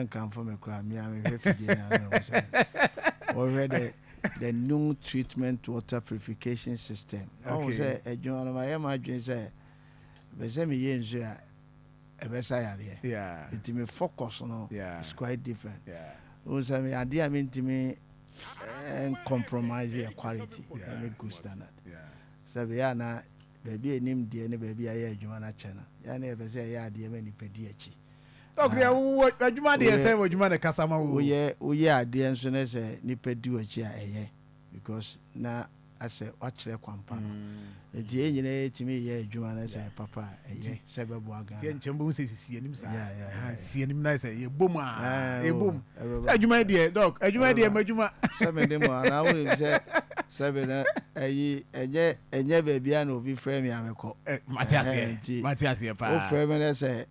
come from a crime. Already the new treatment water purification system. I say a journal my dream say Besemi Yenja a Besaya. Yeah. It may focus on it's quite different. Yeah. Also, I mean to me and compromise your quality and a good standard. Yeah. So we are now baby named the baby I Jumana channel. I never say ya dear many pediachi. Okay, what you might say what you might a Casama. We are the answer say nipedu a chair because now I say watch the quampan. The engineer to me, yeah, Jumana say papa, a Sababuaga. The Chambu says, see him, see him nice, a boom, a boom. You my dear dog, you my dear Majuma. 7 and I will say 7 a never piano be frame. I'm a call Matthias, frame say.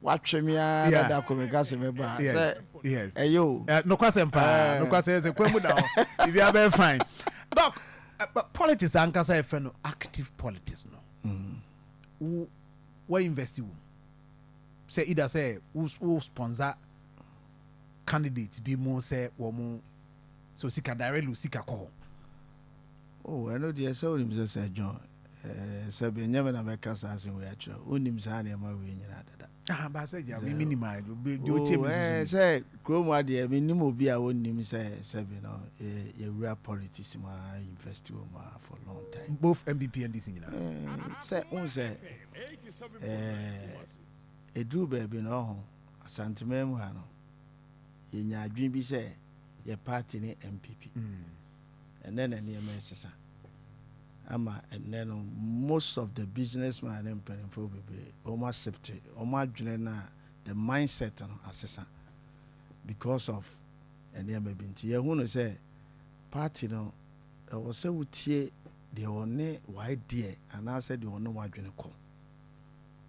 Watch me, that come gas me back. Yes, you no question, no question. If you are very fine, doc. But politics, I can say, friend, active politics, no. Who invest you? Say either say who sponsor candidates be more say or more so sika directly sika call. Oh, I know the so him say John. Sabi never na make us as we actually. Unim sa na ma we nyina dada. Ah, ba say ja we minimize. Do team. Say Chrome dey minim obi a onim say sabi no ye real politics ma invest ma for long time. Both MPP and NDC nyina. Say on say edu baby no ho asantemam ha no. Ye nya adwin bi say ye party ni MPP. And then any MSSA. And then most of the businessmen and peniful be almost safety, almost the mindset and assessment because of and then maybe here who say party no was say we the only white dear and I said the only white call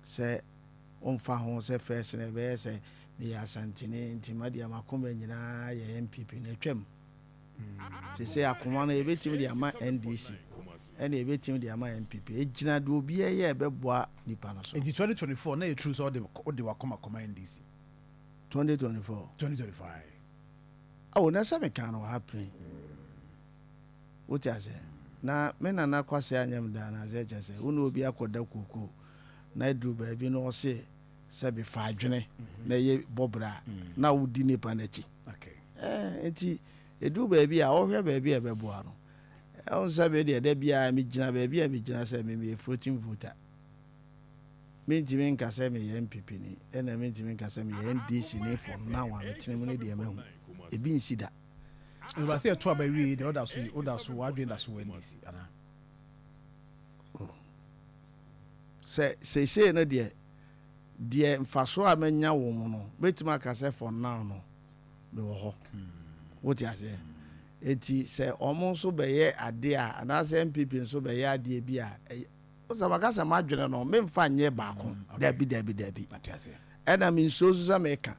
say on fa hon say first never say the asantine intimadia makombe nyina ye MPP na twam they say Akoma na ebetimi the ama NDC and a bit in the MPP. A Gina do be a year beboa Nipana. In 2024, no truth all the Akoma NDC. 2024. 2025. Oh, na some kind of happening. What I say? Na men na kwase anyam da na say just say, "Unu obi akoda kuku." Na do baby no say be fa dwene na ye bobra na wudi nipa na chi. Okay. Enti edu baby a wo hwe baby e beboa no. I don't say there be a mijina baby a mijina say me floating voter. Me timin ka say me MPP ni, and I mean timin ka say me NDC ni for now I'm telling you the amount. E bi nsi da. You say to about we the others who doing that so NDC ana. Say no there. There mfaso amenya wo mu no. Betima ka say for now no. Me wo ho. What you say? Eti say omonso beye ade a anase MPP nso beye ade bi a osabakasa madwene no memfa nye baako dabi atiase ena min so so meka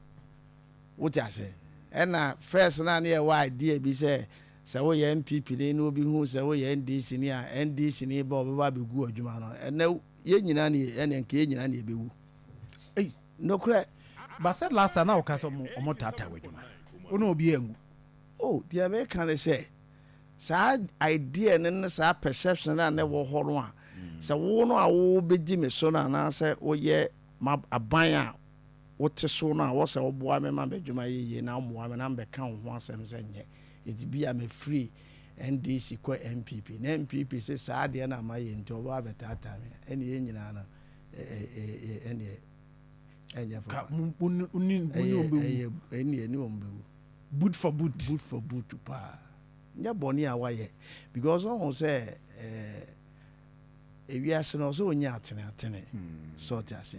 wuti ase ena first na na wa ade bi say wo ye MPP ni no bi hu say wo ye NDC ni a NDC ni ba obeba begu adwuma no ena ye nyina ni ena nke ye nyina na ebewu no kra but said last time na o ka so omo tata wadwuma ono obi engu. Oh, the American say, sad idea and sa perception and never hold one. So, one I will be Jimmy Sona and I say, oh, yeah, a buyer. What is so now was a boy, member Juma, ye now, woman, and become once and saying, it be I'm a free NDC MPP. MPP says, sad, and I'm into a at that time. Any engine, any boot for boot pa nya boni awaye because on say we are no so nya atene so to say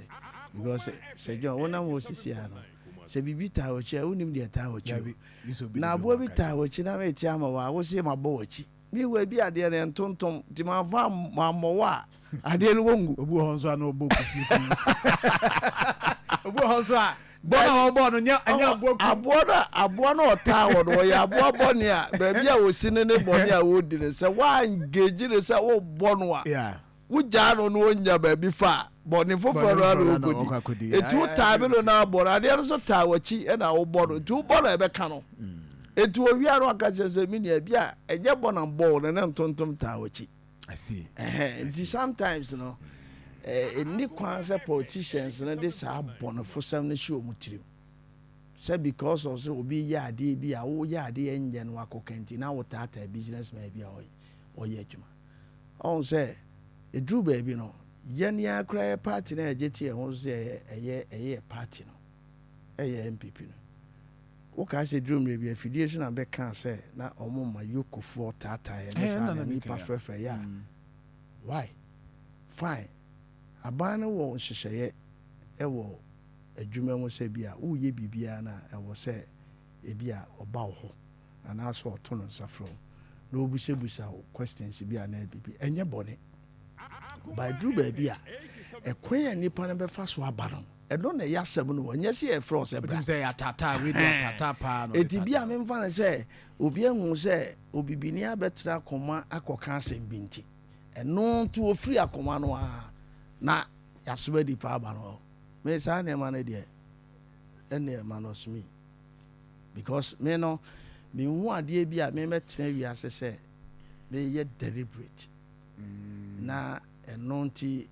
because say John wona mo sisi ano say bibita ochi unim de ta ochi na abo bita ochi na me ti ama wa wo se mabo ochi mi we bi ade ne ntontom ti ma va mo wa ade no wongu obu ho nso ana obo kufi obu ho nso a bona obo no nya anya abo no ota wo no ya abo boni a ba bia wo sine ne boni a wo di ne se wa engage ne se wo bono a yeah wo ja no no nya ba bi fa bɔne foforɔ no ara wokɔdi ɛtu taabe no na abɔno adeɛ no so taa w'akyi ɛna wobɔ no nti wobɔ no ɛbɛka no ɛtu owia no aka kyerɛ sɛ menua bi a ɛnyɛ bɔ na bɔɔ no ne ntontom taa w'akyi nti sometimes no ɛni kwan sɛ politicians no de saa bɔnefo sɛm no hyɛ ɔmu tirim sɛ because of sɛ obi yɛ adeɛ bi a woyɛ adeɛ nyɛ no wakɔka nti na wotaataa business man bi a ɔyɛ adwuma ɔhu sɛ ɛduru baabi no yɛne akora yɛ party no agye te ɛho sɛ ɛyɛ party no ɛyɛ MPP no wokaa sɛ duru mmerɛ bi afidie so na bɛka sɛ na ɔmo ma yokofoɔ taataeɛ ne saa na nipa frɛfrɛ yɛ a why fine aban no wɔ nhyehyɛeɛ ɛwɔ adwuma mu sɛ bi a woyɛ biribiara no a ɛwɔ sɛ ebi a ɔba wo hɔ anaasɛ ɔto no nsa frɛ na ɔbusabusa wo questions bi a na bibi ɛnyɛ bɔne by duru baabi a ɛkwan a nipa no bɛfa so aba no ɛno na ɛyɛ asɛm no wɔnyɛ sɛ yɛfrɛ wo sɛ bra ɛti bi a memfa no sɛ obi ahu sɛ obibini abɛtena akoma akɔka asɛm bi nti ɛno nti wɔfiri akoma no a na yɛasoba nipa aba no me saa nneɛma no deɛ ɛnneɛma no somi because me no mehu adeɛ bi a memɛtena wiase sɛ meyɛ deliberate na ɛno nti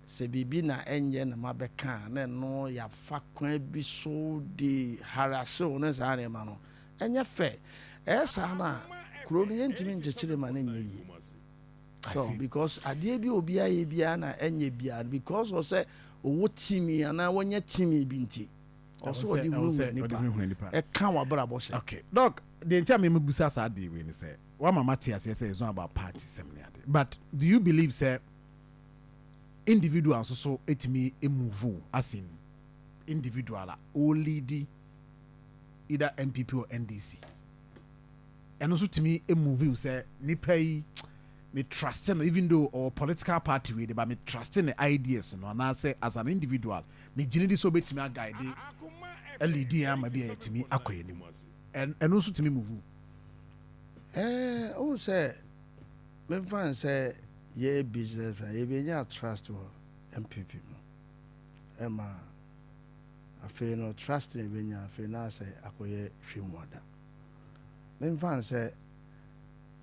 sɛ biribi na ɛnyɛ na mabɛka na ɛno yɛafa kwan bi so de harasew ne saa nneɛma no ɛnyɛ fɛ ɛyɛ saa no a kuro no yɛntumi nkyekyere ma no nyɛ yie so because adeɛ bi obiara yɛ biara na ɛnyɛ biara because ɔ sɛ ɔwɔ timi anaa wɔnyɛ timi bi nti ɔsɛ ɔde huhu nipa ɛka wabrabɔ hyɛ okay dog deɛ nti a memabusa saa deɛ wei ne sɛ wama mate aseɛ sɛ it's not about party sɛm ne ade but do you believe sɛ individual nso so etimi move as in individual a ɔleadi either MPP or NDC ɛno nso timi move sɛ nipa yi me trust no even though or political party wey but me trust in the ideas no and I say as an individual me gyina di so betimi aguide LED ama bi etimi akoye nim and also timi move o say me fan say ye business ye be nya trust wo MPP no ema afi no trust ne be nya afi na say akoye hwemuada me fan say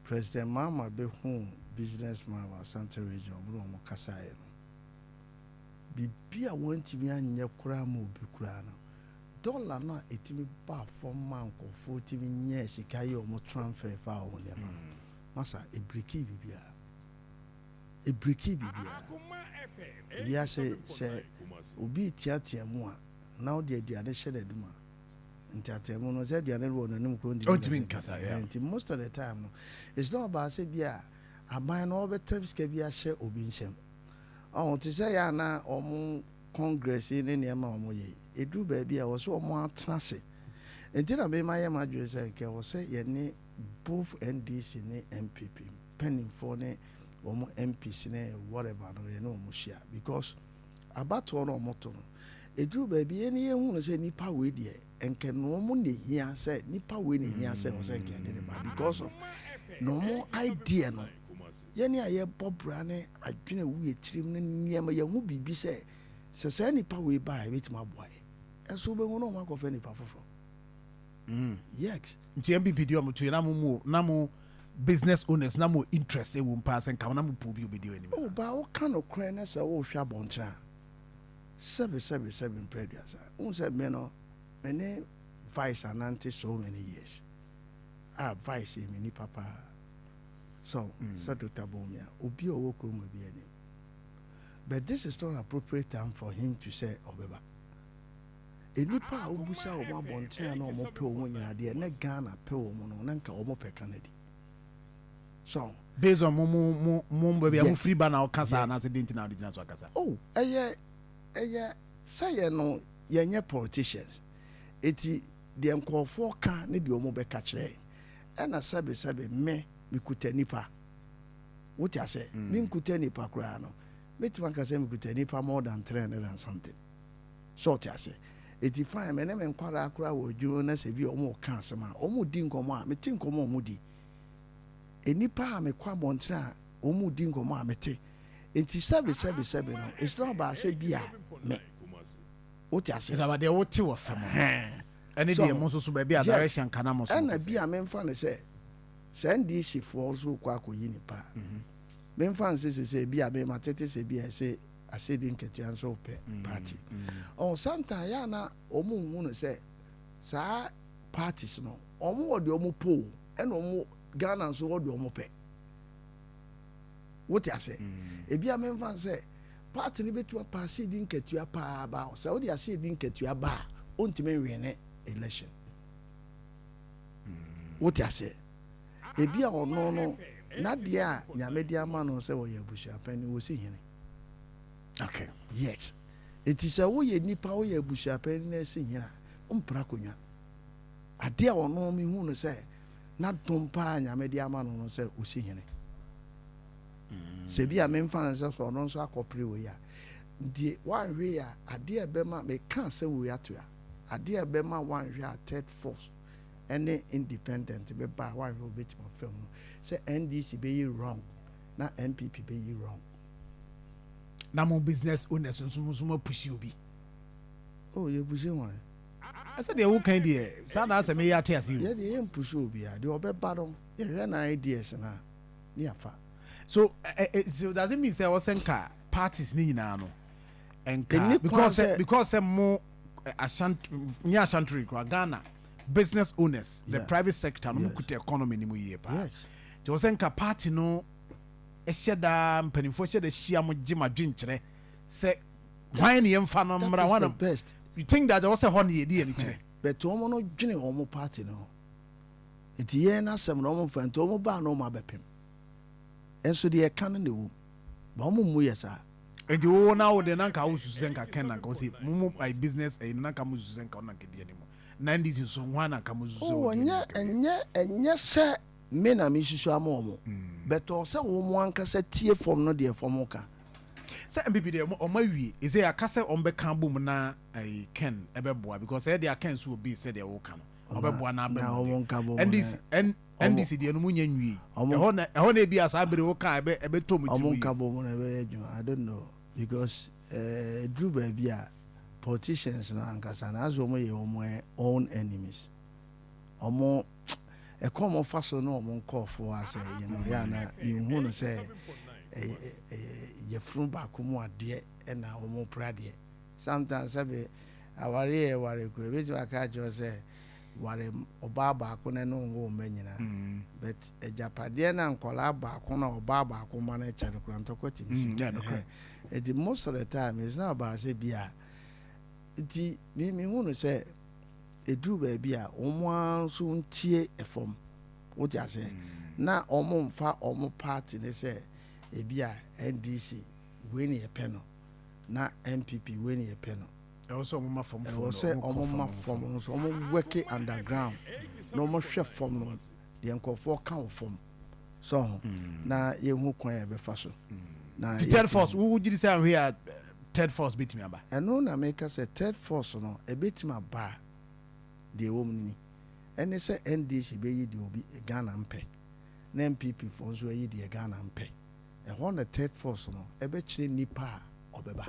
President Mama be hu businessman wa Santa region bro mo kasae no bibia wantimi anya kura ma obi kura no dollar na etimi ba from man ko 40 nye sika ye o mo transfer fa o le ma masa e breki bibia bibia se obi tiatia mu a na o de aduane hye da duma ntiatemu no se aduane ro na nim ko ndi nti most of the time no it's not about say bia aban no better sika bia hye obi nhyem to say ya na omo congress ni niam omo ye edu ba bia wo so omo atrase enti na me maye madwe say ke wo say ye ni both NDC ni MPP penning for ne omo MPs ne whatever no ye no omo share because abato no omo to no edu ba bia ni ye hu no say nipa we de enke no omo ne hia say nipa we ne hia say wo say ke de ba because of no more idea no yɛne a yɛbɔ bra ne adwene wu yɛtirim no nneɛma yɛho biribi sɛ saa nipa wei ba a yɛbɛtumi aboa yɛ ɛnso wobɛhu na ɔma akɔfa nipa foforɔ yes nti MPP di ɔmo tuo na mo business owners na mo interest ɛwɔ mpa sɛ nka na mo po bi obɛdi anim ba woka no korɛ na sɛ wohwɛ abɔnten a 777 mpɛduasa wohu sɛ me no mene vice anante so many years vice yɛ me nipa paa so Dr. Bomia obi owo kromo bi ani but this is not appropriate time for him to say obeba enipa obusa o ma bonten na o mo pe o mo nyina de na Ghana pe o mo no na nka o mo pe Canada so based on mo baby am free ba na o kasa na se denti na original so kasa eye say no yenye politicians eti de nkofo ka ne de o mo be ka kire e na sabe me mikuta nipa wote ase me nkuta nipa kura no metima ka se mikuta nipa more than 300 and something so wote ase eti fine me ne me nkwara akura wo dwo na se bi omo ka asema omo di nkomo a meti nkomo omo di enipa a me kwa bontra omo di nkomo a meti Enti sebi no, it's not about say bia me. What you say? It's about the what you were from. Any day, most of the direction can almost. And I be a men fan say, send this if also quack yini pa. Men fan says, say, be a me, matete say, be I say, didn't get you answer party. Oh, Santa Yana, Omu, say, sa parties no, Omu, the Omu po, and Omu Ghana, so what the Omu pay. What you say? A be a men fan say, party to a pass, didn't get you a pa about, so the I say, didn't get you a bar, ultimately election. What you say? A be or no, not dear, Yamedia man or say, oh, yeah, bush up and you will see him. Okay. Yes. It is a way ni power ya bush up and sing here. Pracunya. A dear or no me who say, not Tompa and Yamedia man or say, who see him. Sebia men fans for non so akopre we ya. The one we a dear Bema me can't say we are to ya. A dear Bema one we are third force. Any independent be by one will be my film. Say NDC be you wrong. Not MPP be you wrong. Now more business owners and some push you be. Oh, you push one. I said the whole kind of sound as a me at you. Yeah, the aim push you be. The obe battle. Yeah, an ideas na. Near far. So does it mean say was car parties ni na no? And because more Ashanti Ghana business owners, the private sector, no could economy ni mu ye pa. There was a party no esheda mpanimfo sheda shia mo gima dwinkyere say why ni emfa no mra one best. You think that there was a honey dey ni kyere. But omo no dwene omo party no. Enti ye na sem no omo fa nto omo ba no ma bepem. Enso de e kan ne wo. Ba omo mu yesa. And you now the nanka wo susenka ken na ko say mumu my business e nanka mu susenka ona ke die ni mo. Na ndisi so hwana ka mu susenka. Oh enye se me na me hihwa amomo. But o se wo mo anka se tie form no de form ka. Se MPP de o mawie is say akase on be kan bom na ai ken ebeboa because e de ken so obi se de wo kan. Obeboa na abem. NDC de no munya nwi. E ho na bi asa bere wo kan ebe to mu timi. Omonka bom na be adwuma. I don't know because drew baby a politicians na ankasa na azo mo ye omo own enemies. Omo Akoma faso no omo nkofo ase you know ya na you no say ye fru ba komu ade e na omo prade sometimes sabe aware kure be ju aka jo say ware oba ba ko na no ngo manyina but ejapade na nkola ba ko na oba ba ko ma na chere kura ntokoti mi the most of the time is not about say bia ti mi hu no say edru ba bia omo so ntie efom what you say na omo mfa omo party ne say e bia NDC we ni epeno na MPP we ni epeno also omo from say omo from so omo work underground no omo hwe from no de nkofo kan from so na ye hu kwan e be fa so na third force who would you say we are third force beat me aba and no na make say third force no e beat me aba de wo mni ene say NDC be yi de obi Ghana mpe na MPP for so yi de Ghana mpe e ho na third force no e be kire nipa obeba